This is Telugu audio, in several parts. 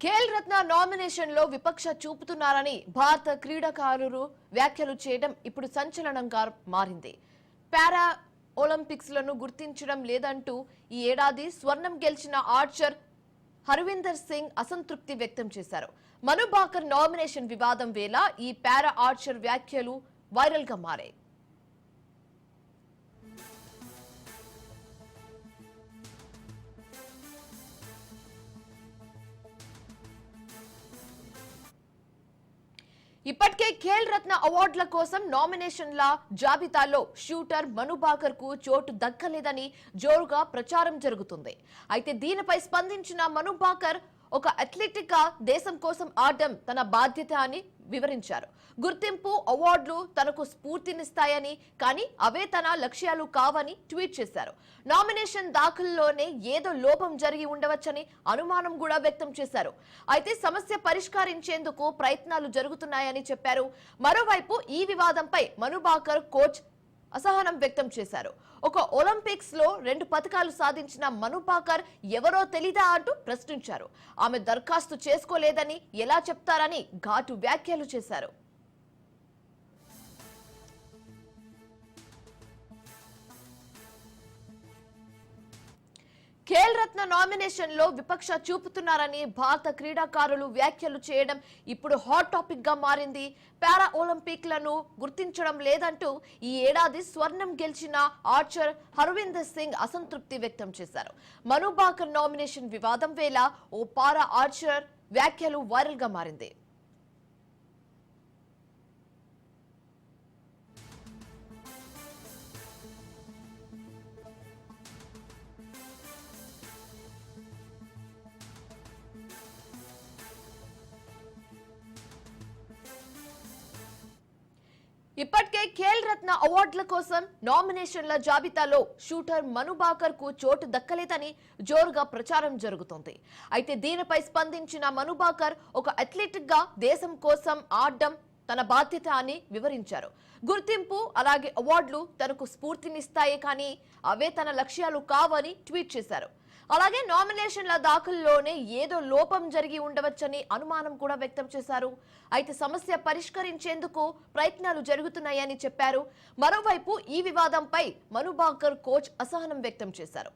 ఖేల్ రత్న నామినేషన్ లో విపక్ష చూపుతున్నారని భారత క్రీడాకారులు వ్యాఖ్యలు చేయడం ఇప్పుడు సంచలనంగా మారింది. పారా ఒలింపిక్స్ లను గుర్తించడం లేదంటూ ఈ ఏడాది స్వర్ణం గెలిచిన ఆర్చర్ హర్విందర్ సింగ్ అసంతృప్తి వ్యక్తం చేశారు. మను భాకర్ నామినేషన్ వివాదం వేళ ఈ పారా ఆర్చర్ వ్యాఖ్యలు వైరల్ గా మారాయి. ఇప్పటికే ఖేల్ రత్న అవార్డుల కోసం నామినేషన్ల జాబితాలో షూటర్ మను భాకర్ కు చోటు దక్కలేదని జోరుగా ప్రచారం జరుగుతుంది. అయితే దీనిపై స్పందించిన మను భాకర్ ఒక అథ్లెట్ గా దేశం కోసం ఆడడం తన బాధ్యత అని వివరించారు. గుర్తింపు అవార్డులు తనకు స్ఫూర్తినిస్తాయని, కానీ అవే తన లక్ష్యాలు కావని ట్వీట్ చేశారు. నామినేషన్ దాఖలులోనే ఏదో లోపం జరిగి ఉండవచ్చని అనుమానం కూడా వ్యక్తం చేశారు. అయితే సమస్య పరిష్కరించేందుకు ప్రయత్నాలు జరుగుతున్నాయని చెప్పారు. మరోవైపు ఈ వివాదంపై మను భాకర్ కోచ్ అసహనం వ్యక్తం చేశారు. ఒక ఒలింపిక్స్ లో 2 పతకాలు సాధించిన మను భాకర్ ఎవరో తెలీదా అంటూ ప్రశ్నించారు. ఆమె దరఖాస్తు చేసుకోలేదని ఎలా చెప్తారని ఘాటు వ్యాఖ్యలు చేశారు. ఖేల్ రత్న నామినేషన్ లో విపక్ష చూపుతున్నారని భారత క్రీడాకారులు వ్యాఖ్యలు చేయడం ఇప్పుడు హాట్ టాపిక్ గా మారింది. పారా ఒలింపిక్లను గుర్తించడం లేదంటూ ఈ ఏడాది స్వర్ణం గెలిచిన ఆర్చర్ హర్విందర్ సింగ్ అసంతృప్తి వ్యక్తం చేశారు. మను భాకర్ నామినేషన్ వివాదం వేళ ఓ పారా ఆర్చర్ వ్యాఖ్యలు వైరల్ గా మారింది. ఇప్పటికే ఖేల్ రత్న అవార్డుల కోసం నామినేషన్ల జాబితాలో షూటర్ మను భాకర్ కు చోటు దక్కలేదని జోరుగా ప్రచారం జరుగుతోంది. అయితే దీనిపై స్పందించిన మను భాకర్ ఒక అథ్లెట్ గా దేశం కోసం ఆడడం తన బాధ్యత అని వివరించారు. గుర్తింపు అలాగే అవార్డులు తనకు స్ఫూర్తినిస్తాయే, కానీ అవే తన లక్ష్యాలు కావని ట్వీట్ చేశారు. అలాగే నామినేషన్ల దాఖలులోనే ఏదో లోపం జరిగి ఉండవచ్చని అనుమానం కూడా వ్యక్తం చేశారు. అయితే సమస్య పరిష్కరించేందుకు ప్రయత్నాలు జరుగుతున్నాయని చెప్పారు. మరోవైపు ఈ వివాదంపై మను భాకర్ కోచ్ అసహనం వ్యక్తం చేశారు.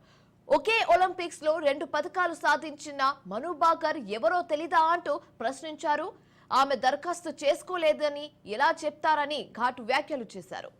ఒకే ఒలింపిక్స్ లో 2 పతకాలు సాధించిన మను భాకర్ ఎవరో తెలీదా అంటూ ప్రశ్నించారు. ఆమె దరఖాస్తు చేసుకోలేదని ఎలా చెప్తారని ఘాటు వ్యాఖ్యలు చేశారు.